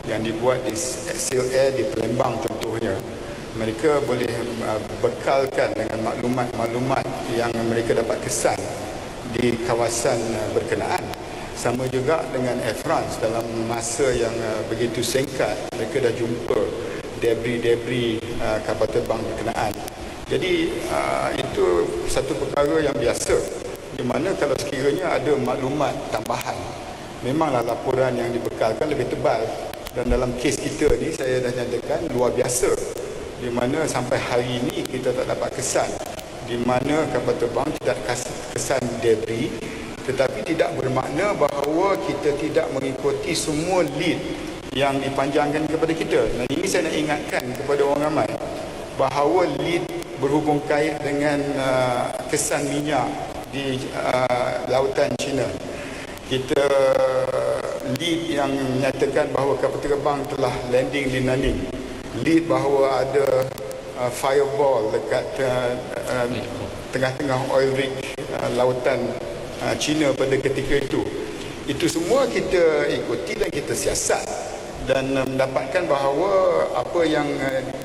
yang dibuat di Air di Palembang contohnya, mereka boleh bekalkan dengan maklumat-maklumat yang mereka dapat kesan di kawasan berkenaan. Sama juga dengan Air France, dalam masa yang begitu singkat mereka dah jumpa debris kapal terbang berkenaan. Jadi itu satu perkara yang biasa, di mana kalau sekiranya ada maklumat tambahan, memanglah laporan yang dibekalkan lebih tebal. Dan dalam kes kita ni saya dah nyatakan luar biasa, di mana sampai hari ini kita tak dapat kesan di mana kapal terbang tidak kesan debris, tetapi tidak bermakna bahawa kita tidak mengikuti semua lead yang dipanjangkan kepada kita. Dan ini saya nak ingatkan kepada orang ramai bahawa lead berhubung kait dengan kesan minyak di lautan China. Kita lead yang menyatakan bahawa kapal terbang telah landing di Nanning, lead bahawa ada fireball dekat tengah-tengah oil rig lautan China pada ketika itu. Itu semua kita ikuti dan kita siasat dan mendapatkan bahawa apa yang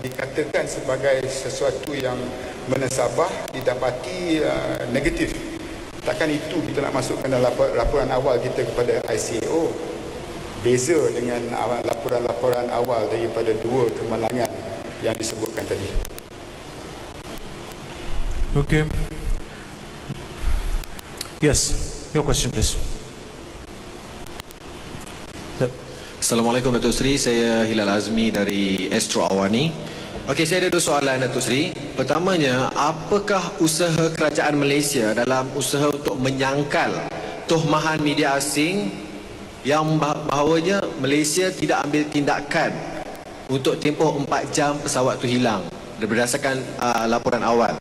dikatakan sebagai sesuatu yang menasabah didapati negatif. Takkan itu kita nak masukkan dalam laporan awal kita kepada ICAO. Beza dengan laporan-laporan awal daripada dua kemalangan yang disebutkan tadi. Okay. Yes, your question please. Assalamualaikum Datuk Seri, saya Hilal Azmi dari Astro Awani. Okey, saya ada dua soalan Datuk Seri. Pertamanya, apakah usaha kerajaan Malaysia dalam usaha untuk menyangkal tohmahan media asing yang bahawanya Malaysia tidak ambil tindakan untuk tempoh 4 jam pesawat itu hilang berdasarkan laporan awal.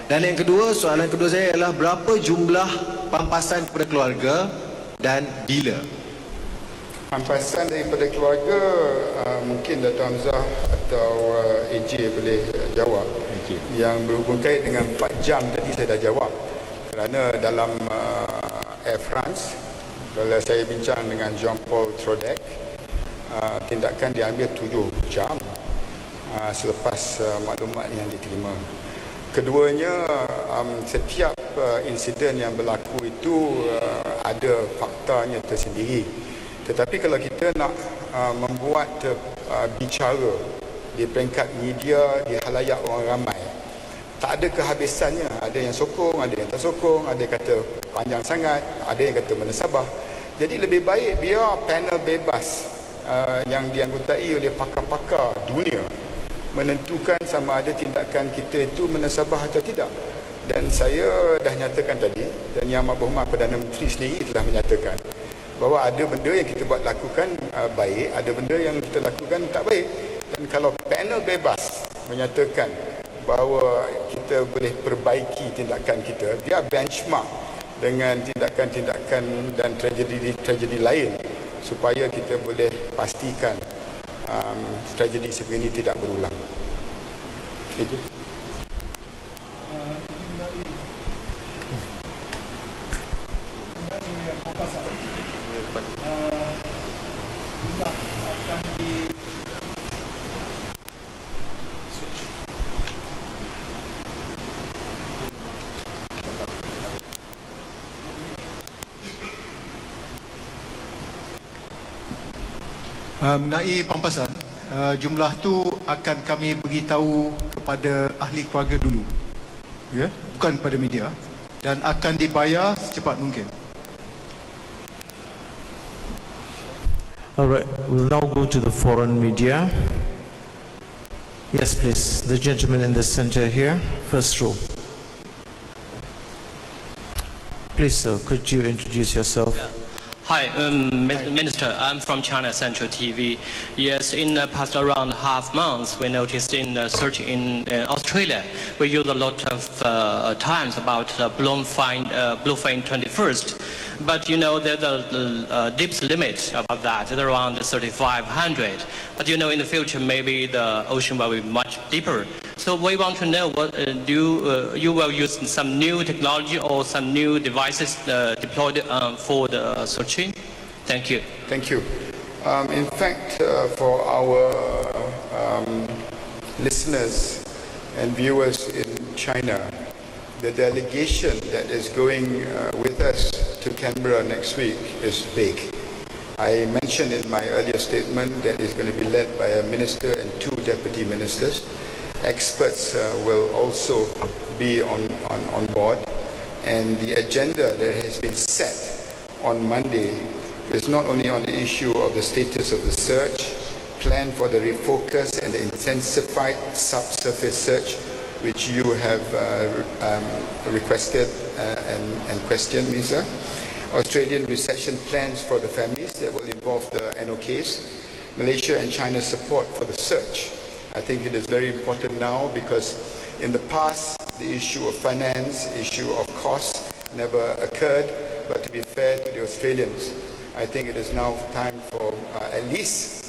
Dan yang kedua, soalan kedua saya adalah berapa jumlah pampasan kepada keluarga dan bila? Pampasan daripada keluarga mungkin Dato' Hamzah atau AJ boleh jawab. Yang berhubung kait dengan 4 jam tadi saya dah jawab. Kerana dalam Air France, kalau saya bincang dengan Jean-Paul Trodek, tindakan diambil 7 jam selepas maklumat yang diterima. Keduanya, setiap insiden yang berlaku itu ada faktanya tersendiri. Tetapi kalau kita nak membuat bicara di peringkat media, di halayak orang ramai, tak ada kehabisannya. Ada yang sokong, ada yang tak sokong, ada yang kata panjang sangat, ada yang kata menasabah. Jadi lebih baik biar panel bebas yang dianggotai oleh pakar-pakar dunia menentukan sama ada tindakan kita itu menasabah atau tidak. Dan saya dah nyatakan tadi, dan Yang Amat Berhormat Perdana Menteri sendiri telah menyatakan bahawa ada benda yang kita buat lakukan baik, ada benda yang kita lakukan tak baik. Dan kalau panel bebas menyatakan bahawa kita boleh perbaiki tindakan kita, dia benchmark dengan tindakan-tindakan dan tragedi lain supaya kita boleh pastikan tragedi seperti ini tidak berulang. Itu. Mengenai pampasan, jumlah tu akan kami beritahu kepada ahli keluarga dulu, ya, bukan kepada media, dan akan dibayar secepat mungkin. Alright, we'll now go to the foreign media. Yes, please, the gentleman in the center here, first row. Please, sir, could you introduce yourself? Hi, Minister. I'm from China Central TV. Yes, in the past around half months, we noticed in the search in Australia, we use a lot of times about bluefin 21st. But you know, there's a depth limit about that, it's around 3,500. But you know, in the future, maybe the ocean will be much deeper. So we want to know, what you will use some new technology or some new devices deployed for the searching? Thank you. Thank you. In fact, for our listeners and viewers in China, the delegation that is going with us to Canberra next week is big. I mentioned in my earlier statement that it's going to be led by a minister and 2 deputy ministers. Experts will also be on board, and the agenda that has been set on Monday is not only on the issue of the status of the search, plan for the refocus and the intensified subsurface search, which you have requested and questioned, Minister. Australian reception plans for the families that will involve the NOKs, Malaysia and China's support for the search. I think it is very important now because in the past the issue of finance, issue of cost never occurred, but to be fair to the Australians, I think it is now time for at least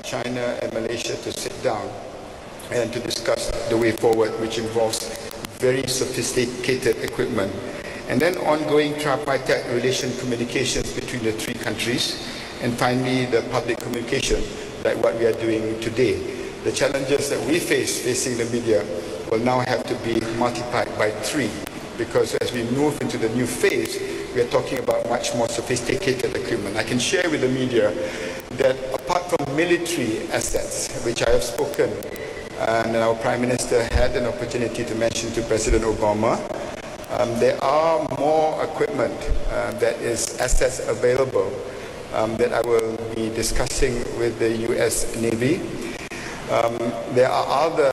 China and Malaysia to sit down and to discuss the way forward, which involves very sophisticated equipment. And then ongoing tripartite relation communications between the 3 countries, and finally the public communication, like what we are doing today. The challenges that we facing the media will now have to be multiplied by 3, because as we move into the new phase, we are talking about much more sophisticated equipment. I can share with the media that apart from military assets, which I have spoken, and our Prime Minister had an opportunity to mention to President Obama, there are more equipment that is assets available that I will be discussing with the US Navy. There are other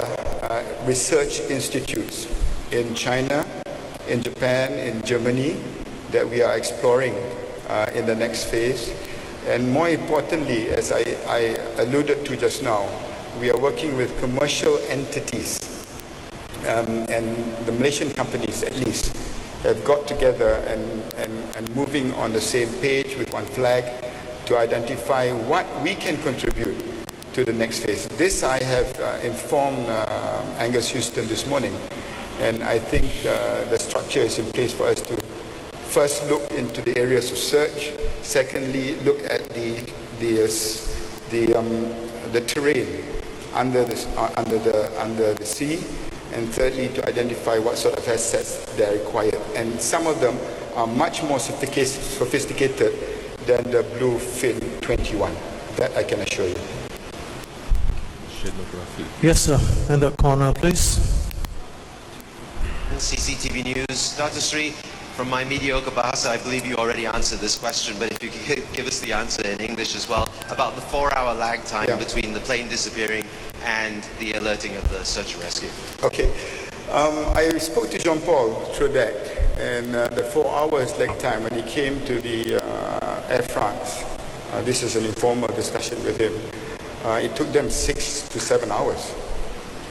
research institutes in China, in Japan, in Germany that we are exploring in the next phase. And more importantly, as I alluded to just now, we are working with commercial entities, and the Malaysian companies at least have got together and moving on the same page with one flag to identify what we can contribute to the next phase. This I have informed Angus Houston this morning, and I think the structure is in place for us to first look into the areas of search, secondly look at the terrain under the sea, and thirdly to identify what sort of assets they are required. And some of them are much more sophisticated than the Bluefin 21. That I can assure you. Yes, sir. In that corner, please. CCTV News. Dr. Sri, from my mediocre Bahasa, I believe you already answered this question, but if you could give us the answer in English as well, about the 4-hour lag time between the plane disappearing and the alerting of the search and rescue. Okay. I spoke to Jean-Paul Trudeau, and the 4 hours lag time when he came to the Air France, this is an informal discussion with him, it took them 6 to 7 hours.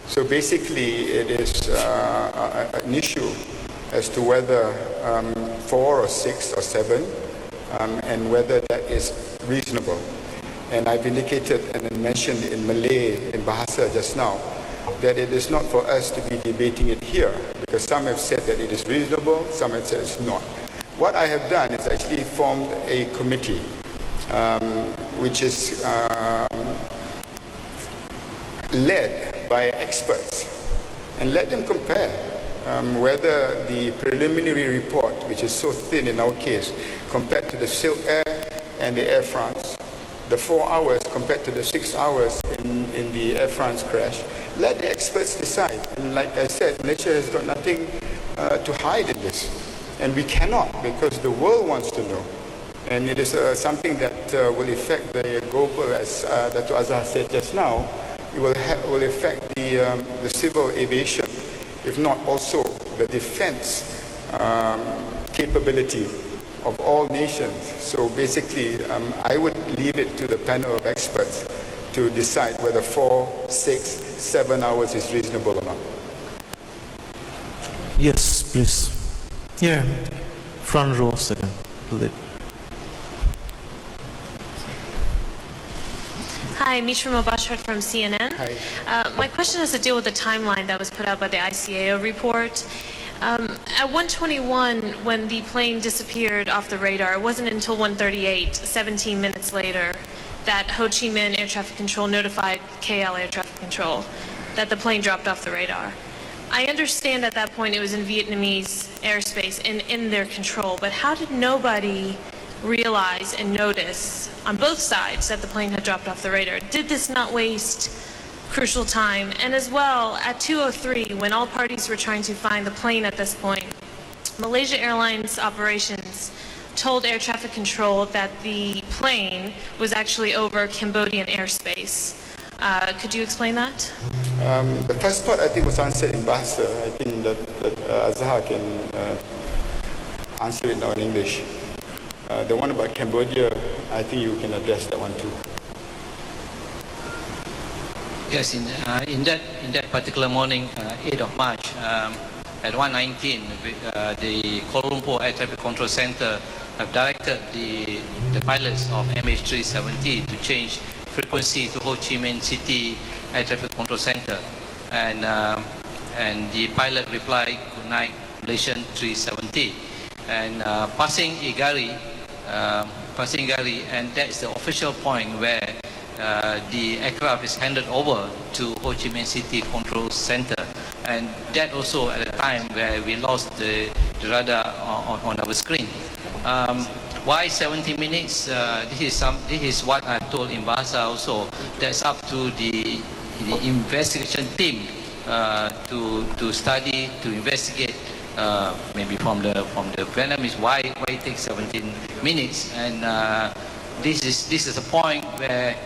So basically it is an issue as to whether 4 or 6 or 7 and whether that is reasonable. And I've indicated and mentioned in Malay, in Bahasa just now, that it is not for us to be debating it here, because some have said that it is reasonable, some have said it's not. What I have done is actually formed a committee, which is led by experts, and let them compare whether the preliminary report, which is so thin in our case, compared to the Silk Air and the Air France, the 4 hours compared to the 6 hours in the Air France crash, let the experts decide. And like I said, Malaysia has got nothing to hide in this. And we cannot, because the world wants to know. And it is something that will affect the global, as Dr. Azhar said just now, it will affect the civil aviation, if not also the defense capability of all nations. So basically, I would leave it to the panel of experts to decide whether 4, 6, 7 hours is reasonable or not. Yes, please. Yeah, front row, second. Hi, Mishra Mubashir from CNN. Hi. My question has to deal with the timeline that was put out by the ICAO report. At 1:21, when the plane disappeared off the radar, it wasn't until 1:38, 17 minutes later, that Ho Chi Minh Air Traffic Control notified KL Air Traffic Control that the plane dropped off the radar. I understand at that point it was in Vietnamese airspace and in their control, but how did nobody realize and notice on both sides that the plane had dropped off the radar? Did this not waste crucial time? And as well, at 2:03, when all parties were trying to find the plane at this point, Malaysia Airlines operations told air traffic control that the plane was actually over Cambodian airspace. Could you explain that? The first part I think was answered in Bahasa. I think that Azhar can answer it now in English. The one about Cambodia, I think you can address that one too. Yes, in that particular morning, 8th of March, at 1:19, the Kuala Lumpur Air Traffic Control Center have directed the pilots of MH370 to change frequency to Ho Chi Minh City Air Traffic Control Center, and the pilot replied, "Good night, Malaysian 370," and passing Igari, and that's the official point where the aircraft is handed over to Ho Chi Minh City Control Center, and that also at a time where we lost the radar on our screen. Why 70 minutes? This is what I told in Bahasa also. That's up to the investigation team to study, to investigate. Maybe from the Vietnamese, why it takes 17 minutes, and this is a point where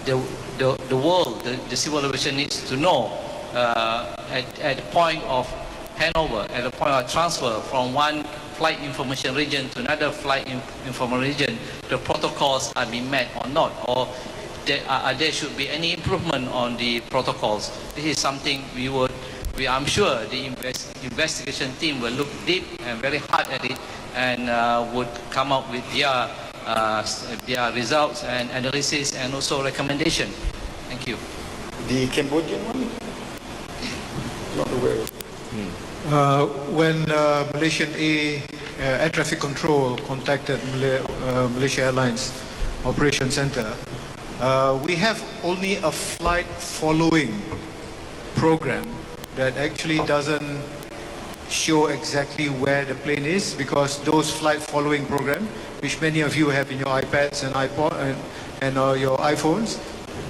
the world, the civil aviation needs to know at the point of handover, at the point of transfer from one flight information region to another flight information region, the protocols are being met or not, or there should be any improvement on the protocols. This is something I'm sure the investigation team will look deep and very hard at it and would come up with their results and analysis and also recommendation. Thank you. The Cambodian one? Not aware. When Malaysian Air Traffic Control contacted Malaysia Airlines Operation Center, we have only a flight following program that actually doesn't show exactly where the plane is, because those flight following program, which many of you have in your iPads and iPod and your iPhones,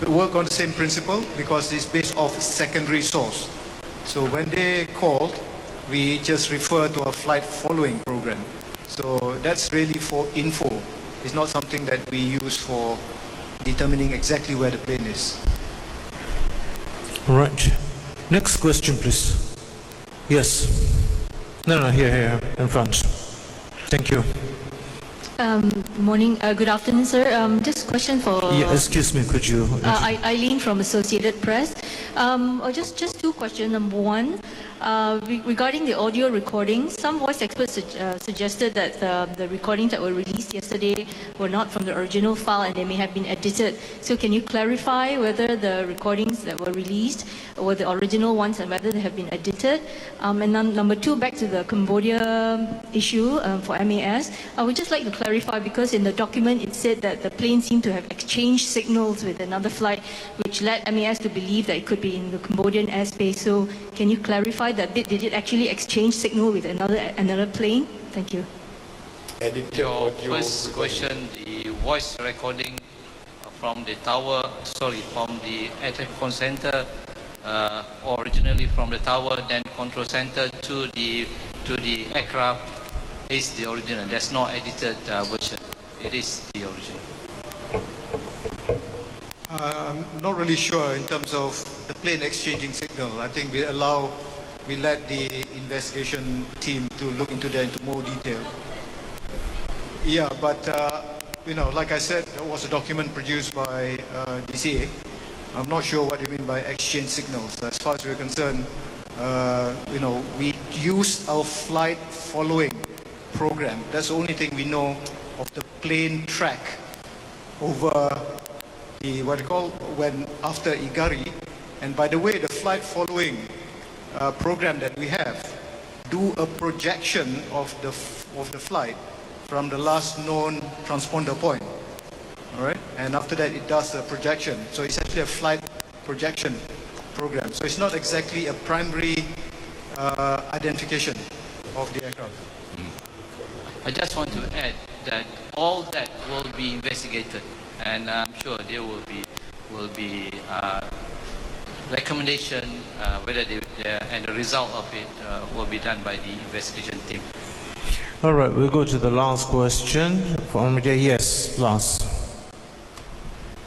work on the same principle because it's based off secondary source. So when they called, we just refer to a flight following program. So that's really for info. It's not something that we use for determining exactly where the plane is. Right. Next question, please. Yes. No, here, in front. Thank you. Morning. Good afternoon, sir. Just question for... Yeah, excuse me, could you... Eileen from Associated Press. Just two questions. Number one, regarding the audio recording, some voice experts suggested that the recordings that were released yesterday were not from the original file and they may have been edited. So can you clarify whether the recordings that were released were the original ones and whether they have been edited? And then number two, back to the Cambodia issue for MAS, I would just like to clarify, because in the document it said that the plane seemed to have exchanged signals with another flight, which led MAS to believe that it could be in the Cambodian airspace. So can you clarify that bit? Did it actually exchange signal with another plane? Thank you. Your first question, the voice recording from the tower, from the air traffic control center, originally from the tower, then control center to the aircraft, is the original. That's not edited version. It is the original. I'm not really sure in terms of the plane exchanging signal. I think we let the investigation team to look into that into more detail. Yeah, but like I said, there was a document produced by DCA. I'm not sure what you mean by exchange signals. As far as we're concerned, we used our flight following program. That's the only thing we know of the plane track over the after Igari. And by the way, the flight following program that we have do a projection of the flight from the last known transponder point. All right, and after that it does a projection. So it's actually a flight projection program. So it's not exactly a primary identification of the aircraft. I just want to add that all that will be investigated, and I'm sure there will be recommendation whether and the result of it will be done by the investigation team. All right, we'll go to the last question from media. Yes, last.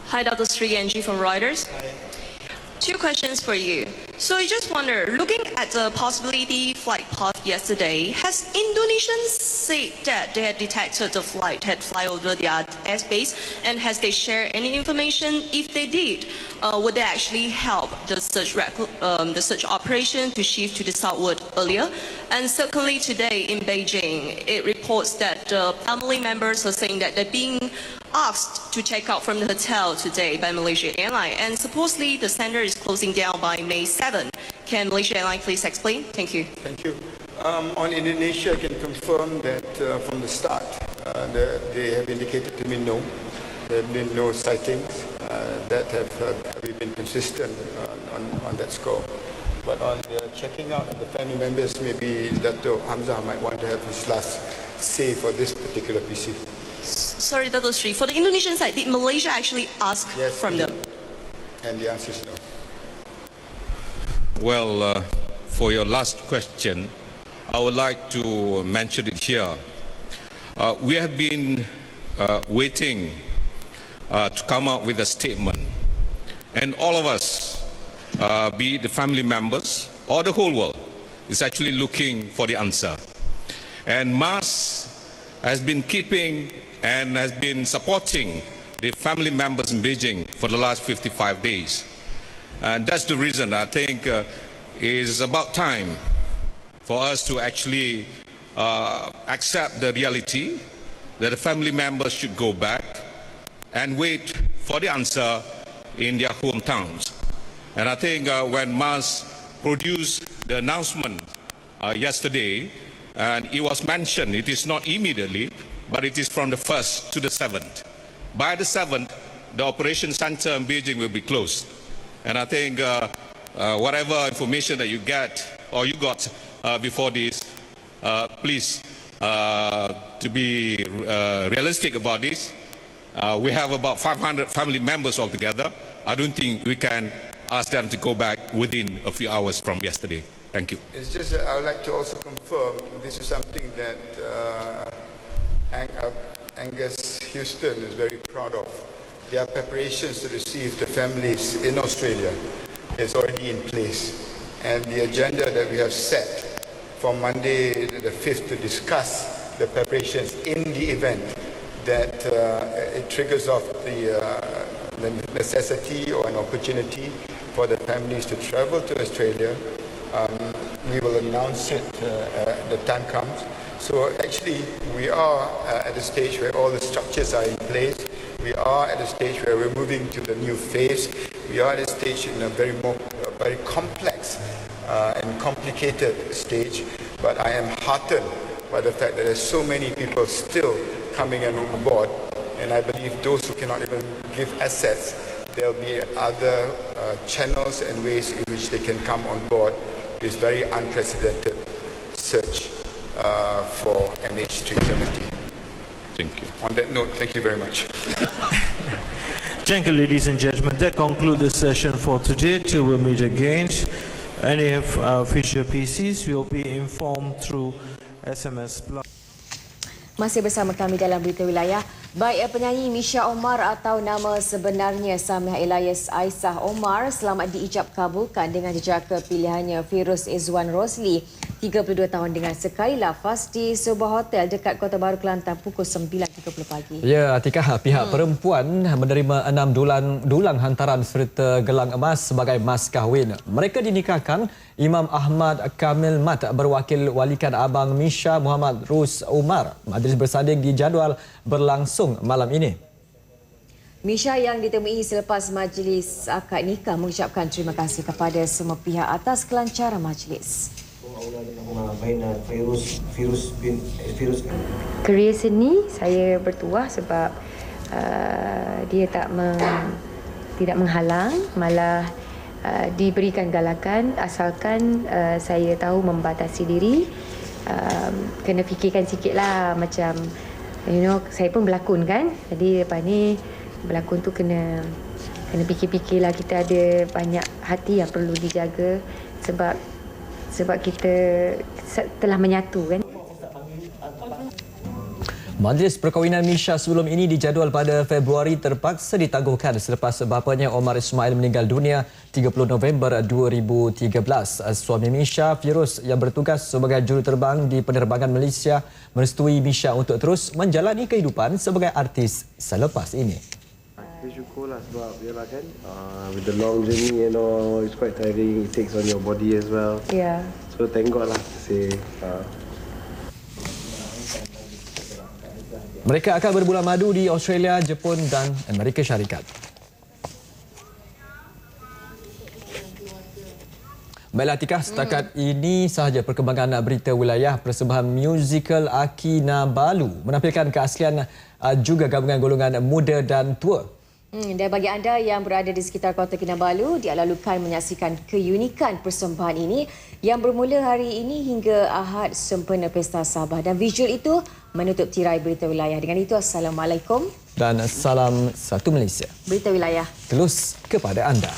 Hi, Dr. Sri Angie from Reuters. Two questions for you. So I just wonder, looking at the possibility flight path yesterday, has Indonesians said that they had detected the flight had fly over their airspace, and has they shared any information? If they did, would they actually help the search operation to shift to the southward earlier? And secondly, today in Beijing, it reports that family members are saying that they're being asked to check out from the hotel today by Malaysia Airlines, and supposedly the center is closing down by May 7. Can Malaysia Airlines please explain? Thank you. Thank you. On Indonesia, I can confirm that from the start, they have indicated to me no. There have been no sightings that have we've been consistent on that score. But on the checking out of the family members, maybe Dato' Hamzah might want to have his last say for this particular PC. Sorry, Dato' Sri, for the Indonesian side, did Malaysia actually ask from them? And the answer is no. Well, for your last question, I would like to mention it here. We have been waiting to come out with a statement, and all of us, be it the family members or the whole world, is actually looking for the answer. And MAS has been keeping and has been supporting the family members in Beijing for the last 55 days. And that's the reason I think it is about time for us to actually accept the reality that the family members should go back and wait for the answer in their hometowns. And I think when MAS produced the announcement yesterday, and it was mentioned, it is not immediately, but it is from the 1st to the 7th. By the 7th, the operation center in Beijing will be closed. And I think whatever information that you get or you got before this, please to be realistic about this. We have about 500 family members altogether. I don't think we can ask them to go back within a few hours from yesterday. Thank you. It's just that I would like to also confirm this is something that Angus Houston is very proud of. Their preparations to receive the families in Australia is already in place. And the agenda that we have set for Monday the 5th to discuss the preparations in the event that it triggers off the necessity or an opportunity for the families to travel to Australia. We will announce it the time comes. So actually we are at a stage where all the structures are in place. We are at a stage where we're moving to the new phase. We are at a stage in a very complex and complicated stage. But I am heartened by the fact that there's so many people still coming on board. And I believe those who cannot even give assets, there'll be other channels and ways in which they can come on board this very unprecedented search for MH370. Thank you. On that note, thank you very much. Thank you, ladies and gentlemen. That concludes the session for today. Till we meet again. Any future PCs will be informed through SMS. Masih bersama kami dalam Berita Wilayah. Baik penyanyi Misha Omar atau nama sebenarnya Samiah Elias Aisyah Omar selamat diijab kabulkan dengan jejaka pilihannya Firuz Izwan Rosli, 32 tahun dengan sekali lafaz di sebuah hotel dekat Kota Baru Kelantan pukul 9.30 pagi. Ya, Atikah, pihak perempuan menerima 6 dulang hantaran serta gelang emas sebagai mas kahwin. Mereka dinikahkan Imam Ahmad Kamil Mat berwakil walikan abang Misha Muhammad Rus Umar. Majlis bersanding dijadual berlangsung malam ini. Misha yang ditemui selepas majlis akad nikah mengucapkan terima kasih kepada semua pihak atas kelancaran majlis. Kerjaya seni saya bertuah sebab dia tidak menghalang, malah diberikan galakan asalkan saya tahu membatasi diri. Kena fikirkan sikitlah, macam saya pun berlakon kan, jadi lepas ni berlakon tu kena fikir-fikirlah, kita ada banyak hati yang perlu dijaga sebab kita telah menyatu kan. Majlis perkahwinan Misha sebelum ini dijadual pada Februari terpaksa ditangguhkan selepas bapanya Omar Ismail meninggal dunia 30 November 2013. Suami Misha, Firuz, yang bertugas sebagai juruterbang di penerbangan Malaysia, merestui Misha untuk terus menjalani kehidupan sebagai artis selepas ini. Bersyukurlah sebab yalah kan, with the long journey, it's quite tiring, it takes on your body as well. Yeah. So thank God lah to say. Mereka akan berbulan madu di Australia, Jepun dan Amerika Syarikat. Baiklah Atikah, setakat ini sahaja perkembangan berita wilayah. Persembahan musikal Kinabalu menampilkan keaslian juga gabungan golongan muda dan tua. Dan bagi anda yang berada di sekitar Kota Kinabalu, dialalukan menyaksikan keunikan persembahan ini yang bermula hari ini hingga Ahad sempena Pesta Sabah. Dan visual itu menutup tirai Berita Wilayah. Dengan itu, Assalamualaikum. Dan salam satu Malaysia. Berita Wilayah. Terus kepada anda.